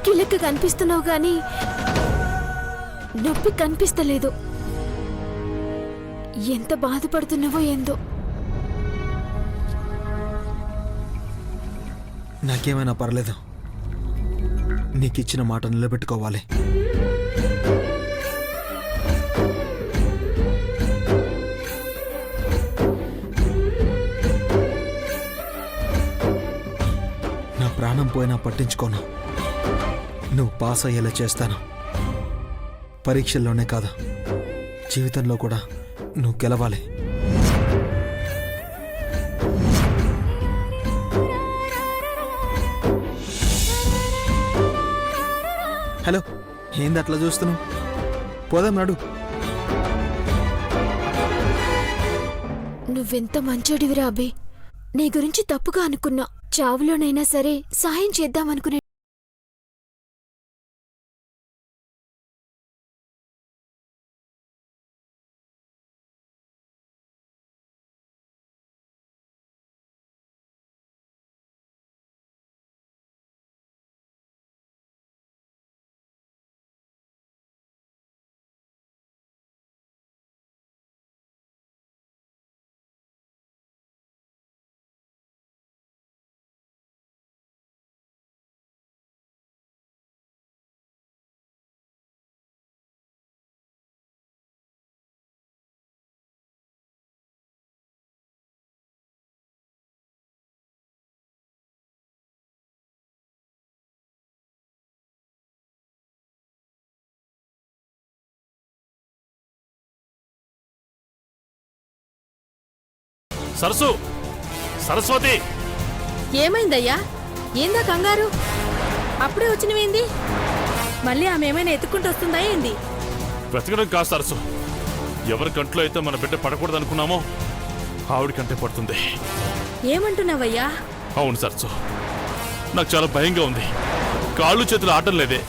కిలక కనిపిస్తున్నావు గాని నొప్పి కనిపిస్తలేదు. ఎంత బాధపడుతున్నావో ఏందో. నాకేమైనా పర్లేదు, నీకిచ్చిన మాట నిలబెట్టుకోవాలి. నా ప్రాణం పోయినా పట్టించుకోను. నువ్వు పాస్ అయ్యేలా చేస్తాను. పరీక్షల్లోనే కాదు, జీవితంలో కూడా నువ్వు గెలవాలి. హలో, ఏంది అట్లా చూస్తున్నావు? పోదాం, నడు. నువ్వెంత మంచోడివిరా అభి. నీ గురించి తప్పుగా అనుకున్నా. చావులోనైనా సరే సాయం చేద్దామనుకునే. సరస్వతి, ఏమైందయ్యా? ఏందా కంగారు? అప్పుడే వచ్చినవేంది? మళ్ళీ ఆమె ఏమైనా ఎత్తుకుంటూ వస్తుందా ఏంది? వెతకడం కాదు సరస్సు. ఎవరి కంట్లో అయితే మన బిడ్డ పడకూడదు అనుకున్నామో ఆవిడ కంటే పడుతుంది. ఏమంటున్నావయ్యా? అవును సరస్సు, నాకు చాలా భయంగా ఉంది. కాళ్ళు చేతులు ఆటం లేదే.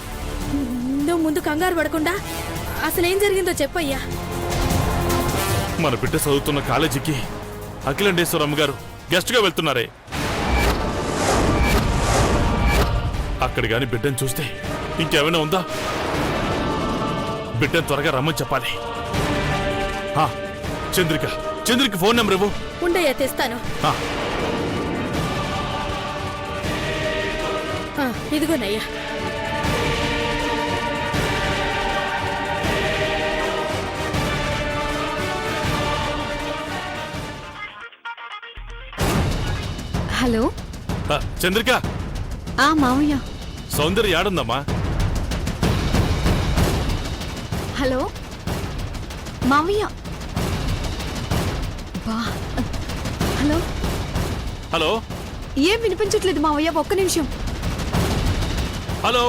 నువ్వు ముందు కంగారు పడకుండా అసలేం జరిగిందో చెప్పయ్యా. మన బిడ్డ చదువుతున్న కాలేజీకి అఖిలండేశ్వరమ్మ గారు గెస్ట్గా వెళ్తున్నారే. అక్కడ గాని బిడ్డను చూస్తే ఇంకేమైనా ఉందా? బిడ్డను త్వరగా రమ్మని చెప్పాలి. చంద్రిక ఫోన్ నెంబర్ ఇవ్వు. ఉండయ్యా, తెస్తాను. ఇదిగోనయ్యా. హలో చంద్రిక. మావయ్య. సౌందర్య యాడుందమ్మా? హలో మావయ్య. Hello hello. ఏం వినిపించట్లేదు మావయ్య, ఒక్క నిమిషం. Hello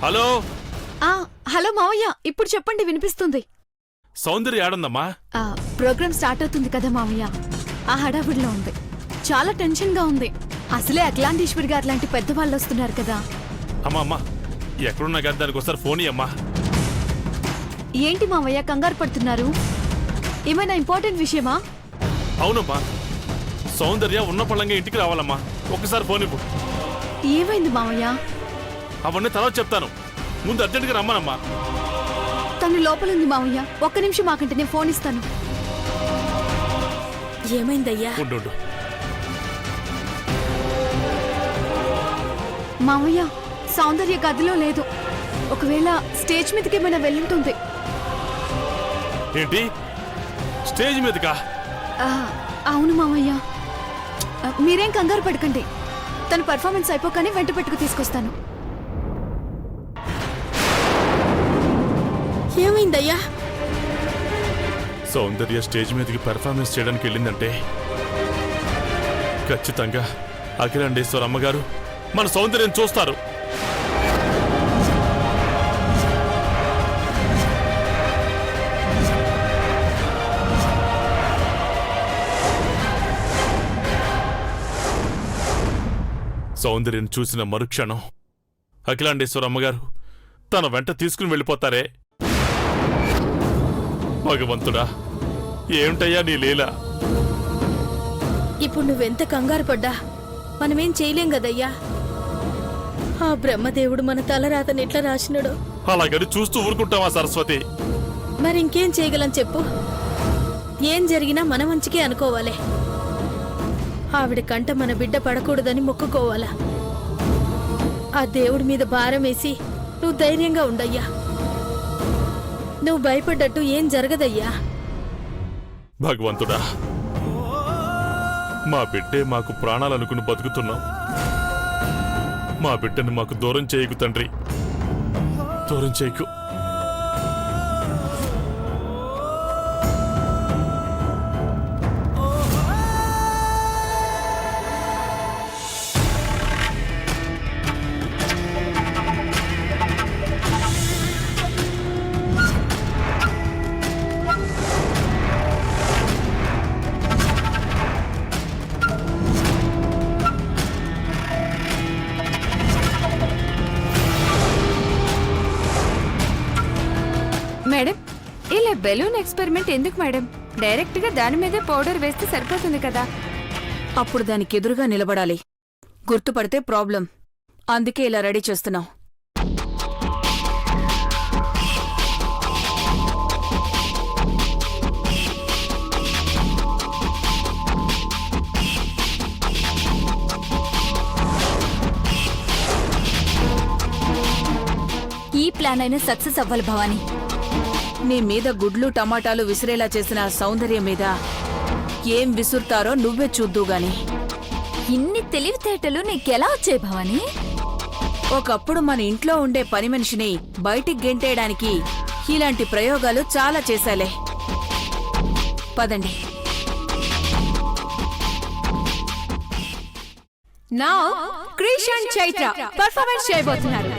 hello. హలో మావయ్య, ఇప్పుడు చెప్పండి, వినిపిస్తుంది. సౌందర్య యాడుందమ్మా? ప్రోగ్రామ్ స్టార్ట్ అవుతుంది కదా మావయ్య, ఆ హడావిడిలో ఉంది. చాలా టెన్షన్ గా ఉంది. అసలే అఖిలాండేశ్వరి గారు లాంటి పెద్దవాళ్ళు వస్తున్నారు కదా. అమ్మా ఎక్కడున్నా కానీ దానికి ఒకసారి ఫోన్ ఇయ్యమ్మా. ఏంటి మావయ్య కంగారు పడుతున్నారు? ఏమైనా ఇంపార్టెంట్ విషయమా? అవునమ్మా, సౌందర్య ఉన్న పళ్ళంగా ఇంటికి రావాలమ్మా. ఒక్కసారి ఫోన్ ఇవ్వు. ఏమైంది మావయ్య? అవన్నీ తర్వాత చెప్తాను, ముందు అర్జెంట్గా రమ్మనమ్మా. తను లోపలుంది మావయ్య, ఒక్క నిమిషం ఆకంటే నేను ఫోన్ ఇస్తాను. ఏమైందయ్యా? ఉండు. మావయ్య, సౌందర్య గదిలో లేదు. ఒకవేళ స్టేజ్ మీదకి ఏమైనా వెళ్ళుంటుంది. ఏంటి, స్టేజ్ మీదకా? అవును మావయ్య. మీరేం కంగారు పడకండి, తన పర్ఫార్మెన్స్ అయిపోగానే వెంట పెట్టుకు తీసుకొస్తాను. ఏమైందయ్యా? సౌందర్య స్టేజ్ మీదకి పెర్ఫార్మెన్స్ చేయడానికి వెళ్ళిందంటే ఖచ్చితంగా అఖిలాండేశ్వర అమ్మగారు మన సౌందర్యం చూస్తారు. సౌందర్యం చూసిన మరుక్షణం అఖిలాండేశ్వర అమ్మగారు తన వెంట తీసుకుని వెళ్ళిపోతారే. భగవంతుడా, ఏమిటయ్యా నీ లీల? ఇప్పుడు నువ్వెంత కంగారు పడ్డా మనమేం చేయలేం కదయ్యా. ఆ బ్రహ్మదేవుడు మన తలరాతని ఎట్లా రాసినాడో. అలాగని చూస్తూ ఊరుకుంటావా సరస్వతి? మరి ఇంకేం చేయగలం చెప్పు? ఏం జరిగినా మన మంచికే అనుకోవాలి. ఆవిడ కంట మన బిడ్డ పడకూడదని మొక్కుకోవాలా. ఆ దేవుడి మీద భారం వేసి నువ్వు ధైర్యంగా ఉండయ్యా. నువ్వు భయపడ్డట్టు ఏం జరగదయ్యా. భగవంతుడా, మా బిడ్డే మాకు ప్రాణాలనుకుని బతుకుతున్నాం. మా బిడ్డని మాకు దూరం చేయకు తండ్రి, దూరం చేయకు. మేడం, ఇలా బెలూన్ ఎక్స్పెరిమెంట్ ఎందుకు మేడం? డైరెక్ట్ గా దాని మీదే పౌడర్ వేస్తే సరిపోతుంది కదా. అప్పుడు దానికి ఎదురుగా నిలబడాలి. గుర్తుపడితే ప్రాబ్లం. అందుకే ఇలా రెడీ చేస్తున్నాం. ఈ ప్లాన్ అయినా సక్సెస్ అవ్వాలి భవానీ. నీ మీద గుడ్లు టమాటాలు విసిరేలా చేసిన ఆ సౌందర్యం మీద ఏం విసురుతారో నువ్వే చూద్దుగాని. ఇన్ని తెలివితేటలు నీకెలా వచ్చాయి భవానీ? ఒకప్పుడు మన ఇంట్లో ఉండే పని మనిషిని బయటికి గెంటేయడానికి ఇలాంటి ప్రయోగాలు చాలా చేశాలే. పదండి. నా క్రిష్ అండ్ చైత్ర పర్ఫార్మెన్స్ చేయబోతున్నారు.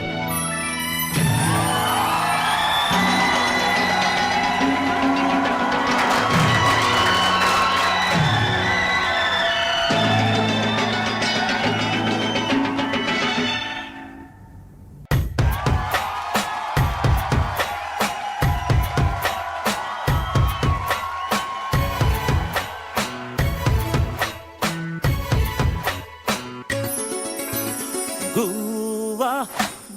గువ్వా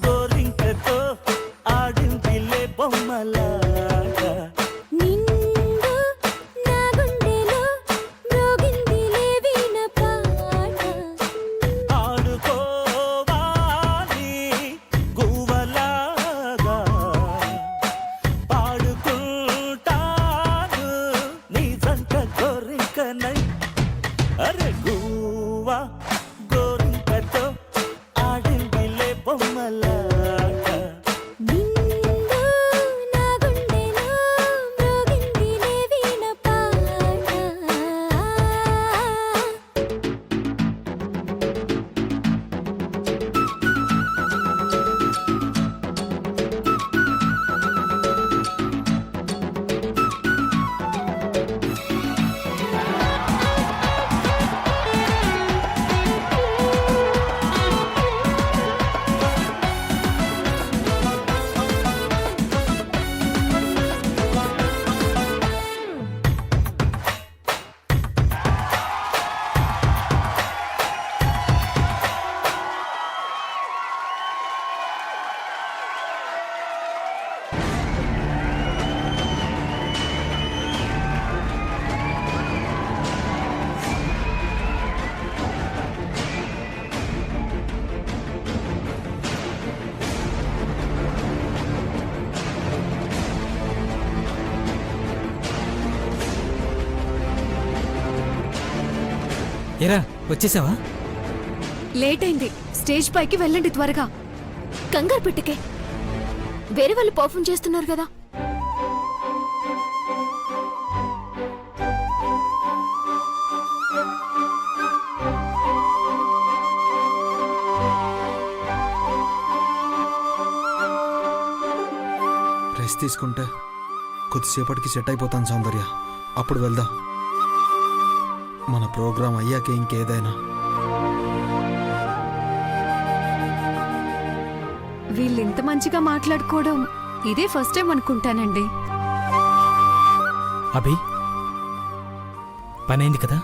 గోరింకతో ఆడిందిలే బొమ్మలాగా. నిండు నా గుండెలో మ్రోగిందిలే వీణ పాట. ఆడుకోవాలి గువ్వలాగా, పాడుకుంటాను నీ జంట గోరింకనై. అరే గువ్వా గోరింకతో ఆడిందిలే బొమ్మలాగా. నిండు నా గుండెలో మ్రోగిందిలే వీణ పాట. ఎరా వచ్చేసావా? లేట్ అయింది. స్టేజ్ పైకి వెళ్ళండి త్వరగా. కంగారు పెట్టకే, వేరే వాళ్ళు పర్ఫామ్ చేస్తున్నారు కదా. రెస్ట్ తీసుకుంటే కొద్దిసేపటికి సెట్ అయిపోతాను సౌందర్య. అప్పుడు వెళ్దాం. మన ప్రోగ్రాం అయ్యాకే ఇంకేదైనా. వీళ్ళు ఇంత మంచిగా మాట్లాడుకోవడం ఇదే ఫస్ట్ టైం అనుకుంటానండి. అభి, పనైంది కదా?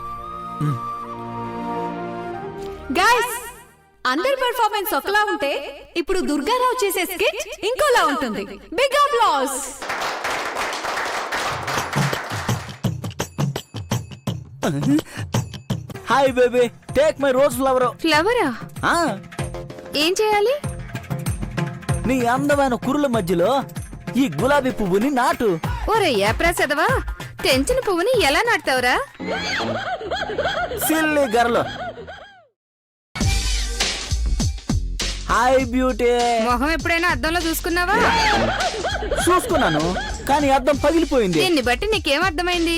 గైస్, అందరి పర్ఫార్మెన్స్ ఒకలా ఉంటే ఇప్పుడు దుర్గారావు చేసే స్కిట్ ఇంకోలా ఉంటుంది. Big applause. Hi baby, take my rose flower. ఫ్లవరా? ఏం చేయాలి? నీ అందమైన కురుల మధ్యలో ఈ గులాబీ పువ్వుని నాటు. ఒరే ఏప్రాసదవా, తెంచిన పువ్వుని ఎలా నాటుతావురా? Silly girl. Hi beauty. మొహం ఎప్పుడైనా అద్దంలో చూసుకున్నావా? చూసుకున్నాను, కానీ అద్దం పగిలిపోయింది. దీన్ని బట్టి నీకేం అర్థమైంది?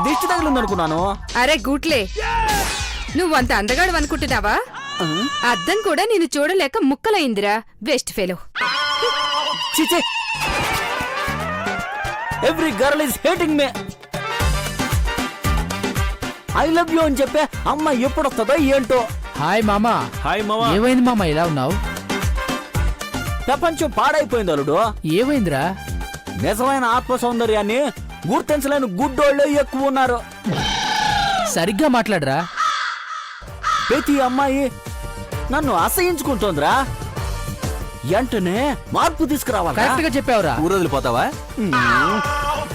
దిష్టి తగిలింది అనుకున్నాను. అరే గూట్లే, నువ్వంత అందగాడు అనుకుంటున్నావా? అద్దం కూడా నేను చూడలేక ముక్కలైందిరా, వేస్ట్ ఫెలో. చిచే, every girl is hating me. I love you అని చెప్పే అమ్మ ఎప్పుడు వస్తుందో ఏంటో. హాయ్ మామా. హాయ్ మావా. ఏమైంది మామా ఇలా ఉన్నావు? ప్రపంచం పాడైపోయింది అల్లుడు. ఏమైందిరా? నిజమైన ఆత్మ సౌందర్యాన్ని గుర్తించలేని గుడ్డోళ్ళే ఎక్కువ ఉన్నారు. సరిగ్గా మాట్లాడరా. ప్రతి అమ్మాయి నన్ను అసహించుకుంటోందిరా. వెంటనే మార్పు తీసుకురావాలి. కరెక్ట్ గా చెప్పావురా. ఊరొదిలిపోతావా?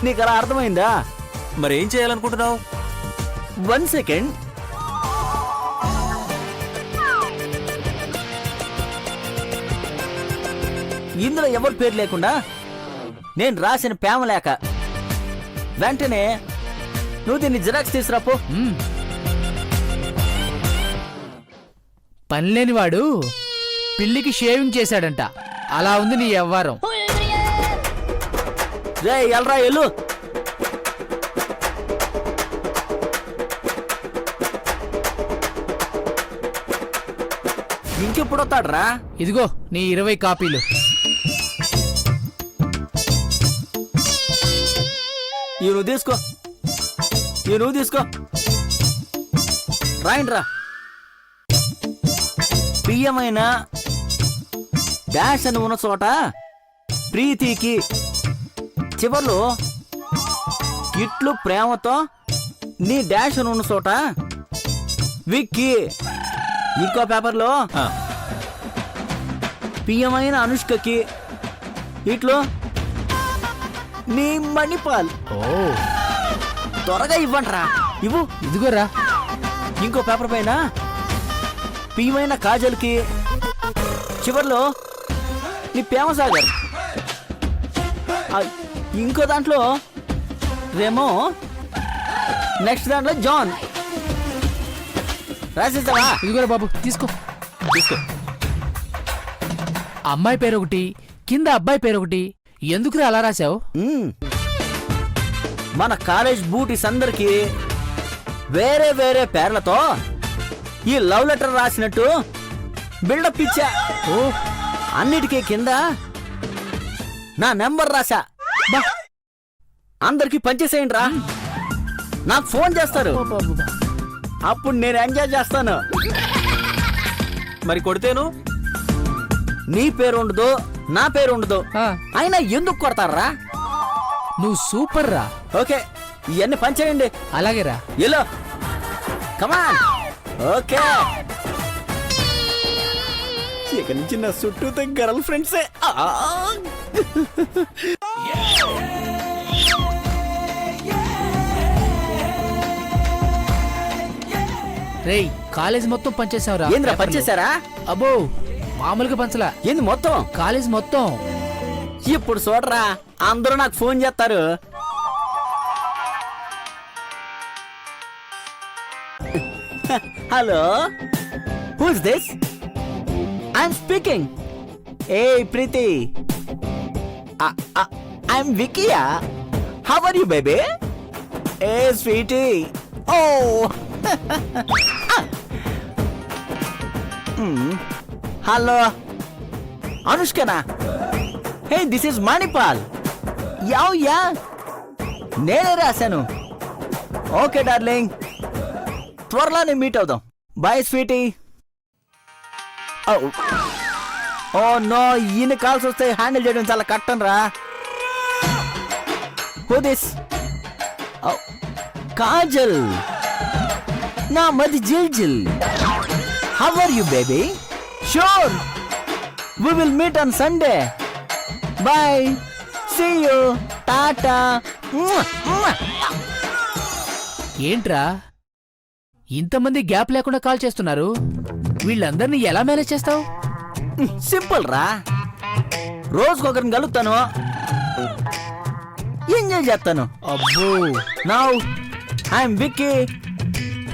నీకు అలా అర్థమైందా? మరేం చేయాలనుకుంటున్నావు? 1 సెకండ్. ఇందులో ఎవరి పేరు లేకుండా నేను రాసిన ప్రేమ లేక. వెంటనే నువ్వు దీన్ని జిరాక్స్ తీసుకురాపో. పనిలేనివాడు పిల్లికి షేవింగ్ చేశాడంట. అలా ఉంది నీ వ్యవహారం. రే ఎల్రా ఎల్లు. ఇంకెప్పుడు వస్తాడ్రా? ఇదిగో నీ 20 కాపీలు. ఈ నువ్వు తీసుకో, ఈ నువ్వు తీసుకో. రాయండ్రా. ప్రియమైన డాష్ అని ఉన్న చోట ప్రీతికి చివర్లో ఇట్లు ప్రేమతో నీ డాష్ అని ఉన్న చోట విక్కీ. ఇంకో పేపర్లో ప్రియమైన అనుష్కకి ఇట్లు నీ మణిపాల్. ఓ త్వరగా ఇవ్వండిరా, ఇవ్వు. ఇదిగోరా. ఇంకో పేపర్ పైన ప్రియమైన కాజల్కి చివర్లో నీ ప్రేమసాగర్. ఇంకో దాంట్లో రేమో, నెక్స్ట్ దాంట్లో జాన్. రాసేసావా? ఇదిగోరా బాబు, తీసుకో. తీసుకో. అమ్మాయి పేరు ఒకటి, కింద అబ్బాయి పేరు ఒకటి. ఎందుకురా అలా రాసావు? మన కాలేజ్ బూటీస్ అందరికి వేరే వేరే పేర్లతో ఈ లవ్ లెటర్ రాసినట్టు బిల్డప్ ఇచ్చా. ఓ, అన్నిటికీ కింద నా నెంబర్ రాసా. బా, అందరికి పంచేసేయండి రా. నాకు ఫోన్ చేస్తారు, అప్పుడు నేను ఎంజాయ్ చేస్తాను. మరి కొడితేను? నీ పేరు ఉండదు, నా పేరు ఉండదు. ఆ, అయినా ఎందుకు కొడతారా? నువ్వు సూపర్ రా. ఓకే, ఇవన్నీ పంచేయండి. అలాగేరా. ఎలో కమాన్. ఓకే, ఇక నుంచి నా చుట్టూ గర్ల్ ఫ్రెండ్సే. రేయ్, కాలేజ్ మొత్తం పంచేసావురా. ఏంద్రా పంచేశారా? అబ్బో, మామూలుగా పంచలా. ఏంది మొత్తం? కాలేజ్ మొత్తం. ఇప్పుడు చూడరా, అందరూ నాకు ఫోన్ చేస్తారు. Hello, who's this? I'm speaking. Hey Preethi, I'm వికియా. How are you baby? Hey sweetie. Oh hello, అనుష్కనా? Hey, this is Manipal. Yeah నేనే రాశాను. ఓకే డార్లింగ్, త్వరలోనే మీట్ అవుదాం. Bye sweetie. ఓ నో, ఈయన కాల్స్ వస్తే హ్యాండిల్ చేయడం చాలా కష్టం రా. Who this? కాజల్, నా మది జిల్ జిల్. How are you baby? Sure we will meet on Sunday bye see you tata. ఏంట్రా ఇంతమంది గ్యాప్ లేకుండా కాల్ చేస్తున్నారు? వీళ్ళందరినీ ఎలా మేనేజ్ చేస్తావు? సింపుల్ రా, రోజుకొకరిని కలుస్తాను, ఎంజాయ్ చేస్తాను. అబ్బో, now I'm Vicky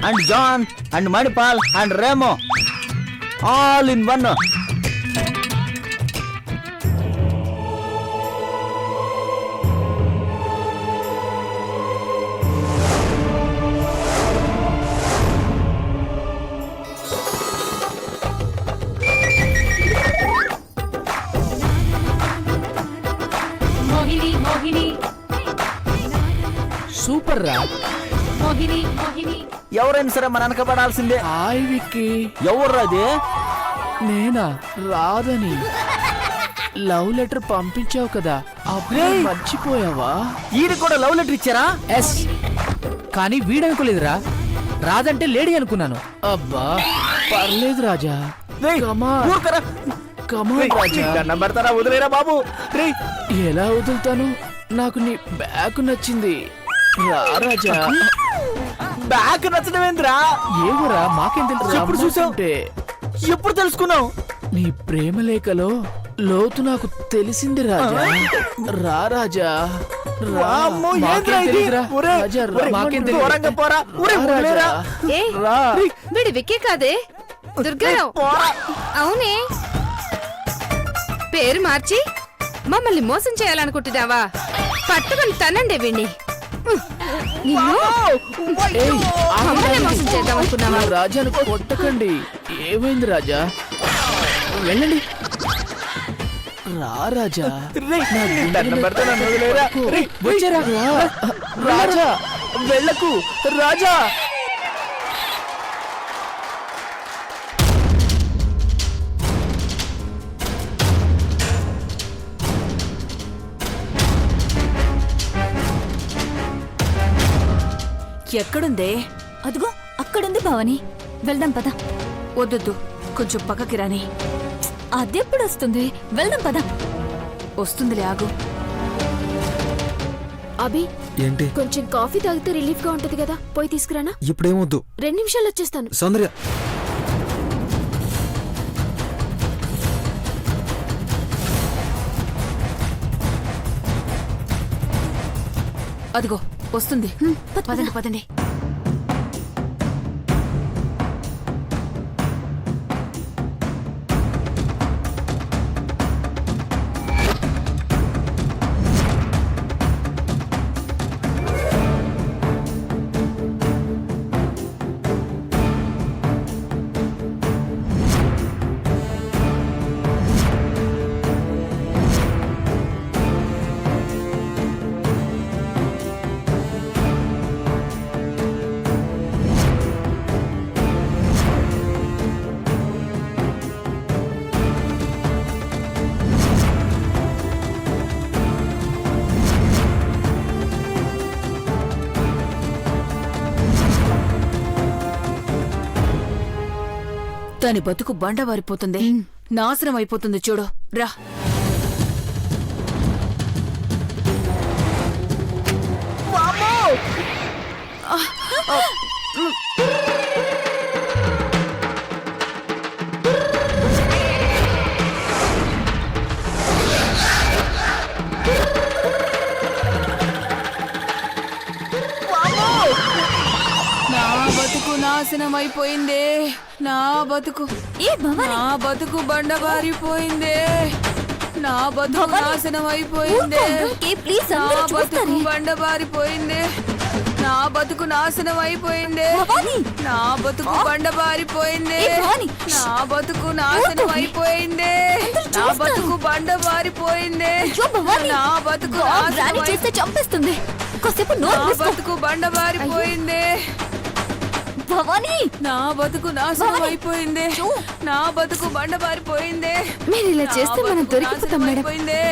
and John and Manipal and Remo all in one. Super రా. ఎవరైనా సరే మన వెనకబడాల్సిందే. హాయ్ విక్కీ. ఎవర్రా అది? నేనా? రాదని లవ్ లెటర్ పంపించావు కదా, అప్పుడే మర్చిపోయావా? ఈయన కూడా లవ్ లెటర్ ఇచ్చారా? ఎస్, కానీ వీడనుకోలేదురా, రాదంటే లేడీ అనుకున్నాను. అబ్బా పర్లేదు రాజా. రేయ్, Come on. ఊరుకోరా. కమాన్ రేయ్, రాజా. దండం పెడతారా, వదిలేరా బాబు. రేయ్, ఎలా వదులుతాను? నాకు నీ బ్యాగ్ నచ్చింది. రా రాజా. బ్యాగ్ నచ్చడమేంద్రా? ఏవరా మాకేం తెలుసు? ఎప్పుడు చూసావ్? ఎప్పుడు తెలుసుకున్నావు? నీ ప్రేమ లేఖలో లోతు నాకు తెలిసింది రాజా. రా రాజా, రా. వామ్మో, మాకేం ఏంట్రా ఇది? తెలీదురా. ఒరే, రాజా, రా. ఒరే, మాకేం దూరంగా తెలీదు. పోరా. ఒరే, రా వదిలేరా. రాజా. ఏ రా. వీడి విక్కీ కాదే, దుర్గారావు. పోరా. అవునే, పేరు మార్చి మమ్మల్ని మోసం చేయాలనుకుంటున్నావా? పట్టుకొని తనండే వీణ్ణి. ఏయ్, మమ్మల్ని మోసం చేద్దాం అనుకున్నావా? నా రాజాను కొట్టకండి. ఏమైంది రాజా? వెళ్ళండి. రా రాజా. రేయ్, నా గుండెని దండం పెడతా, నన్ను వదిలేరా. రేయ్, వచ్చారా? రా. రాజా వెళ్ళకు రాజా. ఎక్కడుందే? అదిగో అక్కడుంది భవాని, వెళ్దాం పద. వద్దొద్దు, కొంచెం పక్కకి రాని. అదెప్పుడు వస్తుంది? వెళ్దాం పద. వస్తుందిలే, ఆగు. అభి, ఏంటి? కొంచెం కాఫీ తాగితే రిలీఫ్ గా ఉంటది కదా, పోయి తీసుకురానా? ఇప్పుడేమొద్దు 2 నిమిషాలు వచ్చేస్తాను. సౌందర్య. అదిగో వస్తుంది. పదండి పదండి. దాని బతుకు బండవారిపోతుంది, నాశనం అయిపోతుంది. చూడు రా. నా బతుకు నాశనం అయిపోయిందే. నా బతుకు నా బతుకు బండబారిపోయిందే. నా బతుకు నాశనం అయిపోయిందే. నా బతుకు బండబారిపోయిందే. నా బతుకు నాశనం అయిపోయిందే. నా బతుకు బండబారిపోయిందే. నా బతుకు నాశనం అయిపోయిందే. నా బతుకు బండబారిపోయిందే. నా బతుకు నాశనం చేస్తే చంపేస్తుంది. కాసేపు నా నోరు మూసుకో. బతుకు బండబారిపోయిందే. భవాని, నా బతుకు నాశనం అయిపోయిందే. నా బతుకు బండబారిపోయిందే. మీరు ఇలా నా చేస్తే మనం బతుకు దొరికిపోతాం నాశనం మేడం. అయిపోయిందే.